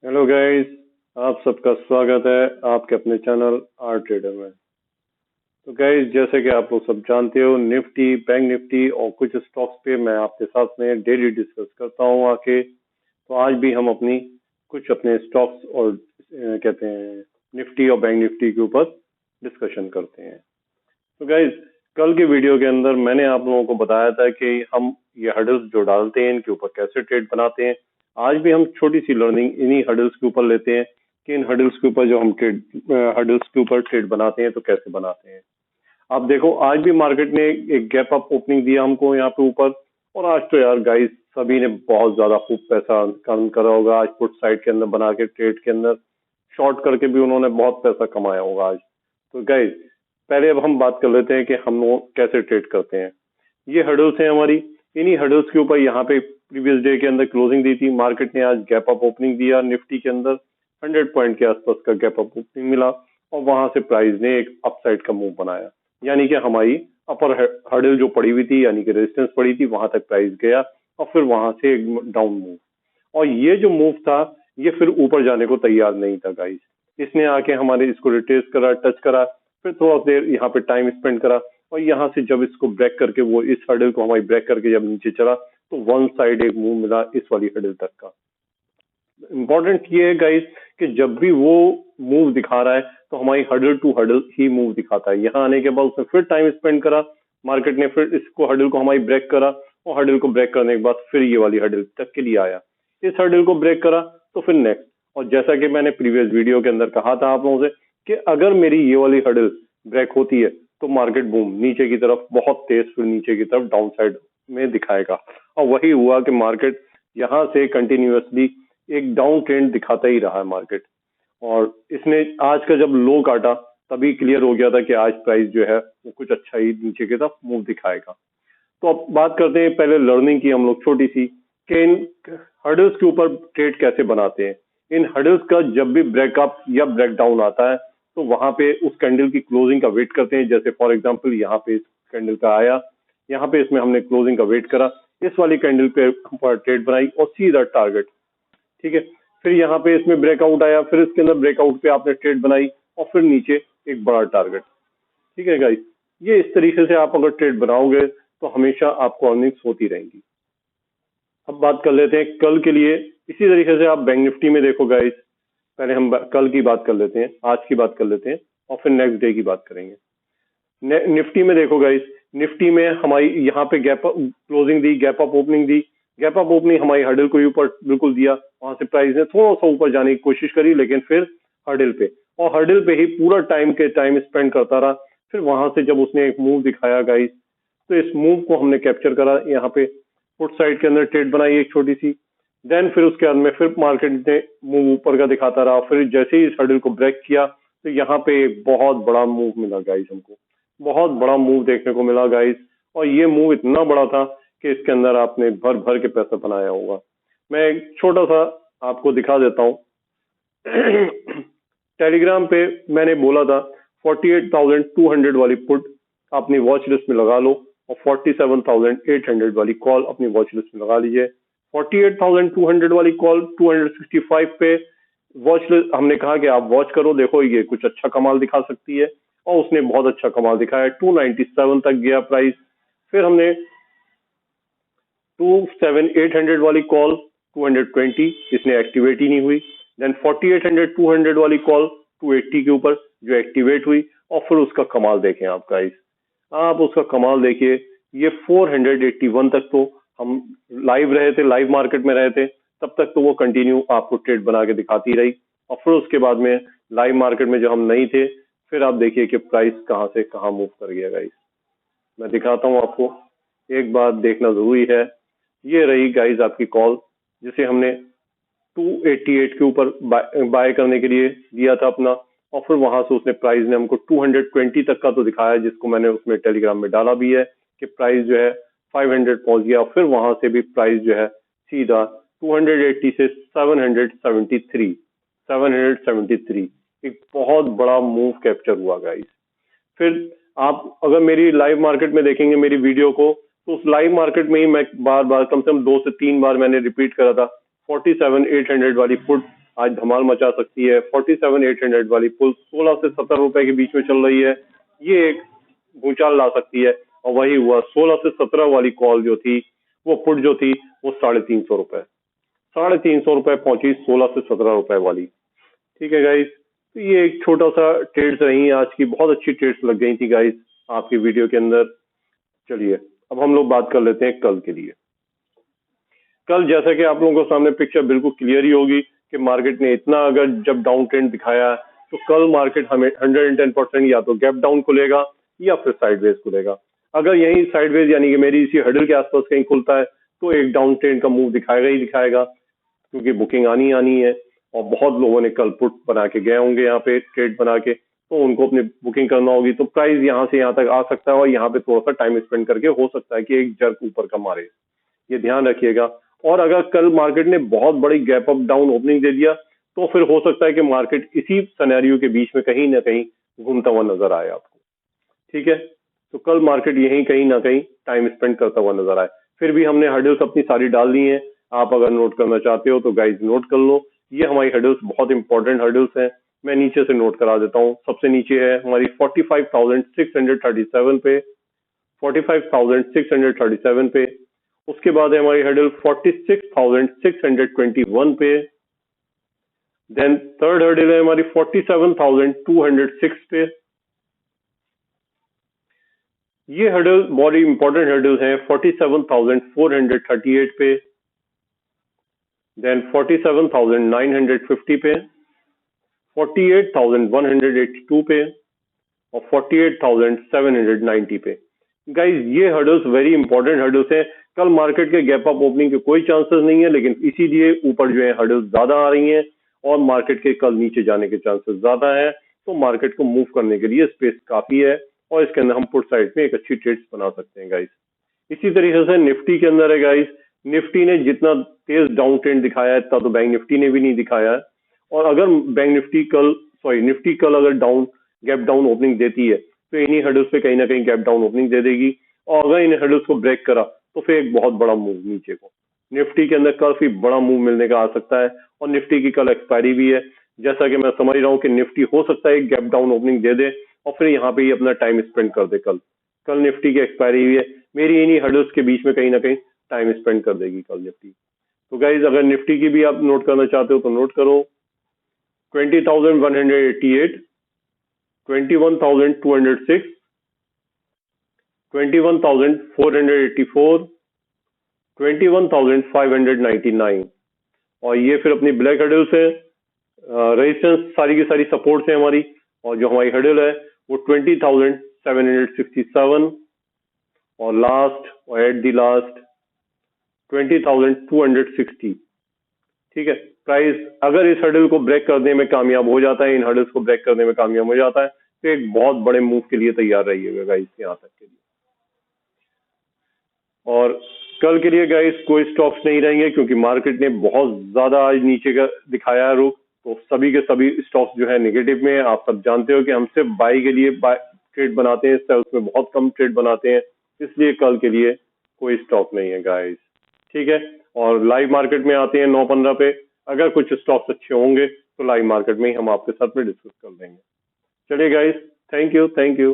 Hello guys. आप सबका स्वागत है आपके अपने चैनल आर ट्रेडर में। तो गाइस, जैसे कि आप लोग सब जानते हो, निफ्टी, बैंक निफ्टी और कुछ स्टॉक्स पे मैं आपके साथ में डेली डिस्कस करता हूँ आके। तो आज भी हम कुछ अपने स्टॉक्स और कहते हैं निफ्टी और बैंक निफ्टी के ऊपर डिस्कशन करते हैं। तो गाइस, कल की वीडियो के अंदर मैंने आप लोगों को बताया था कि हम ये हर्डल्स जो डालते हैं इनके ऊपर कैसे ट्रेड बनाते हैं। आज भी हम छोटी सी लर्निंग इन्हीं हर्डल्स के ऊपर लेते हैं कि इन हर्डल्स के ऊपर जो हम हर्डल्स के ऊपर ट्रेड बनाते हैं तो कैसे बनाते हैं। आप देखो, आज भी मार्केट ने एक गैप अप ओपनिंग दिया हमको यहाँ पे ऊपर। और आज तो यार गाइस, सभी ने बहुत ज्यादा खूब पैसा अर्न करा होगा आज पुट साइड के अंदर बना के, ट्रेड के अंदर शॉर्ट करके भी उन्होंने बहुत पैसा कमाया होगा आज। तो गाइस, पहले अब हम बात कर लेते हैं कि हम लोग कैसे ट्रेड करते हैं। ये हर्डल्स हैं हमारी। इन्हीं हर्डल्स के ऊपर यहाँ पे प्रीवियस डे के अंदर क्लोजिंग दी थी। मार्केट ने आज गैप अप ओपनिंग दिया। निफ्टी के अंदर 100 पॉइंट के आसपास का गैप अप ओपनिंग मिला और वहां से प्राइस ने एक अपसाइड का मूव बनाया। यानी कि हमारी अपर हर्डल जो पड़ी हुई थी, यानी कि रेजिस्टेंस पड़ी थी, वहां तक प्राइस गया और फिर वहां से एक डाउन मूव। और ये जो मूव था, ये फिर ऊपर जाने को तैयार नहीं था गाइस। इसने आके हमारे इसको रिट्रेस करा, टच करा, फिर थोड़ा देर यहाँ पे टाइम स्पेंड करा और यहाँ से जब इसको ब्रेक करके, वो इस हर्डल को हमारी ब्रेक करके जब नीचे चला, तो वन साइड एक मूव मिला इस वाली हर्डल तक का। इम्पोर्टेंट ये है गाइस कि जब भी वो मूव दिखा रहा है तो हमारी हर्डल टू हर्डल ही मूव दिखाता है। यहाँ आने के बाद उसने फिर टाइम स्पेंड करा, मार्केट ने फिर इसको हर्डल को हमारी ब्रेक करा और हर्डल को ब्रेक करने के बाद फिर ये वाली हर्डल तक के लिए आया। इस हर्डल को ब्रेक करा तो फिर नेक्स्ट। और जैसा कि मैंने प्रीवियस वीडियो के अंदर कहा था आप लोगों से कि अगर मेरी ये वाली हर्डल ब्रेक होती है तो मार्केट बूम नीचे की तरफ, बहुत तेज फिर नीचे की तरफ डाउन साइड में दिखाएगा। और वही हुआ कि मार्केट यहाँ से कंटिन्यूअसली एक डाउन ट्रेंड दिखाता ही रहा है मार्केट। और इसने आज का जब लो काटा तभी क्लियर हो गया था कि आज प्राइस जो है वो कुछ अच्छा ही नीचे की तरफ मूव दिखाएगा। तो अब बात करते हैं पहले लर्निंग की हम लोग छोटी सी, कि इन हर्डल्स के ऊपर ट्रेड कैसे बनाते हैं। इन हर्डल्स का जब भी ब्रेकअप या ब्रेकडाउन आता है तो वहां पे उस कैंडल की क्लोजिंग का वेट करते हैं। जैसे फॉर एग्जांपल यहाँ पे इस कैंडल का आया, यहाँ पे इसमें हमने क्लोजिंग का वेट करा, इस वाली कैंडल पे ट्रेड बनाई और सीधा टारगेट। ठीक है, फिर यहाँ पे इसमें ब्रेकआउट आया, फिर इसके अंदर ब्रेकआउट पे आपने ट्रेड बनाई और फिर नीचे एक बड़ा टारगेट। ठीक है गाइस, ये इस तरीके से आप अगर ट्रेड बनाओगे तो हमेशा आपको अर्निंग्स होती रहेंगी। अब बात कर लेते हैं कल के लिए। इसी तरीके से आप बैंक निफ्टी में देखो गाइस, पहले हम कल की बात कर लेते हैं, आज की बात कर लेते हैं और फिर नेक्स्ट डे की बात करेंगे। निफ्टी में देखो गाइस, निफ्टी में हमारी यहाँ पे गैप क्लोजिंग दी, गैप अप ओपनिंग दी। गैप अप ओपनिंग हमारी हर्डल को ऊपर बिल्कुल दिया, वहां से प्राइस ने थोड़ा सा ऊपर जाने की कोशिश करी, लेकिन फिर हर्डल पे, और हर्डल पे ही पूरा टाइम स्पेंड करता रहा। फिर वहां से जब उसने एक मूव दिखाया गाइस, तो इस मूव को हमने कैप्चर करा, यहाँ पे पुट साइड के अंदर ट्रेड बनाई एक छोटी सी। देन फिर उसके बाद में फिर मार्केट ने मूव ऊपर का दिखाता रहा। फिर जैसे ही इस हर्डल को ब्रेक किया तो यहाँ पे एक बहुत बड़ा मूव मिला गाइस, हमको बहुत बड़ा मूव देखने को मिला गाइस। और ये मूव इतना बड़ा था कि इसके अंदर आपने भर भर के पैसा बनाया होगा। मैं एक छोटा सा आपको दिखा देता हूँ। टेलीग्राम पे मैंने बोला था 48,200 वाली पुट अपनी वॉच लिस्ट में लगा लो और 47,800 वाली कॉल अपनी वॉच लिस्ट में लगा लीजिए। 48,200 वाली कॉल 265 पे वॉच लिस्ट हमने कहा कि आप वॉच करो, देखो ये कुछ अच्छा कमाल दिखा सकती है। और उसने बहुत अच्छा कमाल दिखाया, 297 तक गया प्राइस। फिर हमने 27,800 वाली कॉल 220, इसने एक्टिवेट ही नहीं हुई। देन 4800 200 वाली कॉल 280 के ऊपर जो एक्टिवेट हुई। और फिर उसका कमाल देखें आप गाइस, आप उसका कमाल देखिए। ये 481 तक तो हम लाइव रहे थे, लाइव मार्केट में रहे थे, तब तक तो वो कंटिन्यू आपको ट्रेड बना के दिखाती रही। और फिर उसके बाद में लाइव मार्केट में जो हम नहीं थे, फिर आप देखिए कि प्राइस कहां से कहां मूव कर गया गाइस। मैं दिखाता हूं आपको, एक बात देखना जरूरी है। ये रही गाइस आपकी कॉल, जिसे हमने 288 के ऊपर बाय करने के लिए दिया था अपना। और फिर वहां से उसने प्राइस ने हमको 220 तक का तो दिखाया, जिसको मैंने उसमें टेलीग्राम में डाला भी है कि प्राइस जो है 500 पहुंच गया। फिर वहां से भी प्राइस जो है सीधा 280 से 773 एक बहुत बड़ा मूव कैप्चर हुआ गाइस। फिर आप अगर मेरी लाइव मार्केट में देखेंगे मेरी वीडियो को, तो उस लाइव मार्केट में ही मैं बार बार, कम से कम 2 से 3 बार मैंने रिपीट करा था 47,800 वाली पुट आज धमाल मचा सकती है। 47,800 वाली पुल 16 से 17 रुपए के बीच में चल रही है, ये एक भूचाल ला सकती है। और वही हुआ, 16 से 17 वाली कॉल जो थी, वो पुट जो थी, वो 350 रुपए, 350 रुपए पहुंची 16 से 17 रुपए वाली। ठीक है गाइस, तो ये एक छोटा सा ट्रेड्स रही आज की, बहुत अच्छी ट्रेड्स लग गई थी गाइस आपकी वीडियो के अंदर। चलिए अब हम लोग बात कर लेते हैं कल के लिए। कल जैसा कि आप लोगों को सामने पिक्चर बिल्कुल क्लियर ही होगी कि मार्केट ने इतना अगर जब डाउन ट्रेंड दिखाया, तो कल मार्केट हमें 110% या तो गैप डाउन खुलेगा या फिर साइडवेज खुलेगा। अगर यही साइडवेज यानी कि मेरी इसी हडल के आसपास कहीं खुलता है, तो एक डाउन ट्रेंड का मूव दिखाएगा ही दिखाएगा, क्योंकि बुकिंग आनी आनी है। और बहुत लोगों ने कल पुट बना के गए होंगे यहाँ पे ट्रेड बना के, तो उनको अपनी बुकिंग करना होगी, तो प्राइस यहाँ से यहाँ तक आ सकता है और यहाँ पे थोड़ा सा टाइम स्पेंड करके हो सकता है कि एक जर्क ऊपर का मारे, ये ध्यान रखिएगा। और अगर कल मार्केट ने बहुत बड़ी गैप अप डाउन ओपनिंग दे दिया, तो फिर हो सकता है कि मार्केट इसी सिनेरियो के बीच में कहीं ना कहीं घूमता हुआ नजर आए आपको। ठीक है, तो कल मार्केट यहीं कहीं ना कहीं टाइम स्पेंड करता हुआ नजर आए। फिर भी हमने हर्डल्स अपनी सारी डाल दी हैं, आप अगर नोट करना चाहते हो तो गाइज नोट कर लो। ये हमारी हर्डल्स बहुत इंपॉर्टेंट हर्डल्स हैं, मैं नीचे से नोट करा देता हूँ। सबसे नीचे है हमारी 45,637 पे, 45,637 पे। उसके बाद है हमारी हर्डल 46,621 पे। देन थर्ड हर्डल है हमारी 47,206 पे। ये हर्डल बहुत ही इंपॉर्टेंट हर्डल है, 47,438 पे। देन 47,950 पे, 48,182 पे और 48,790 पे। गाइज ये हर्डल्स वेरी इंपॉर्टेंट हर्डल्स हैं। कल मार्केट के गैप अप ओपनिंग के कोई चांसेस नहीं है, लेकिन इसीलिए ऊपर जो है हर्डल्स ज्यादा आ रही हैं और मार्केट के कल नीचे जाने के चांसेस ज्यादा हैं। तो मार्केट को मूव करने के लिए स्पेस काफी है और इसके अंदर हम पुट साइड में एक अच्छी ट्रेड्स बना सकते हैं गाइज। इसी तरीके से निफ्टी के अंदर है गाइज, निफ्टी ने जितना तेज डाउन ट्रेंड दिखाया है इतना तो बैंक निफ्टी ने भी नहीं दिखाया है। और अगर निफ्टी कल अगर डाउन गैप डाउन ओपनिंग देती है, तो इन्हीं हर्डल्स पे कहीं ना कहीं गैप डाउन ओपनिंग दे देगी। और अगर इन हर्डल्स को ब्रेक करा, तो फिर एक बहुत बड़ा मूव नीचे को निफ्टी के अंदर काफी बड़ा मूव मिलने का आ सकता है। और निफ्टी की कल एक्सपायरी भी है, जैसा कि मैं समझ रहा हूँ कि निफ्टी हो सकता है एक गैप डाउन ओपनिंग दे दे और फिर यहाँ पे ही अपना टाइम स्पेंड कर दे। कल निफ्टी की एक्सपायरी भी है, मेरी इन्हीं हर्डल्स के बीच में कहीं ना कहीं टाइम स्पेंड कर देगी कल निफ्टी। तो गाइज अगर निफ्टी की भी आप नोट करना चाहते हो तो नोट करो, 20,188, 21,206, 21,484, 21,599। और ये फिर अपनी ब्लैक हर्डल्स है, रेजिस्टेंस सारी की सारी सपोर्ट्स है हमारी। और जो हमारी हर्डल है वो 20,767 और लास्ट और एट द लास्ट 20,260। ठीक है, प्राइस अगर इस हर्डल को ब्रेक करने में कामयाब हो जाता है, इन हर्डल्स को ब्रेक करने में कामयाब हो जाता है, तो एक बहुत बड़े मूव के लिए तैयार रहिएगा गाइस यहाँ तक के लिए। और कल के लिए गाइस कोई स्टॉक्स नहीं रहेंगे, क्योंकि मार्केट ने बहुत ज्यादा आज नीचे का दिखाया है रुख। तो सभी के सभी स्टॉक्स जो है नेगेटिव में। आप सब जानते हो कि हम सिर्फ बाई के लिए ट्रेड बनाते हैं, सेल्स में बहुत कम ट्रेड बनाते हैं, इसलिए कल के लिए कोई स्टॉक नहीं है गाइस। ठीक है, और लाइव मार्केट में आते हैं 9:15 पे। अगर कुछ स्टॉक्स अच्छे होंगे तो लाइव मार्केट में ही हम आपके साथ में डिस्कस कर लेंगे। चलिए गाइस, थैंक यू।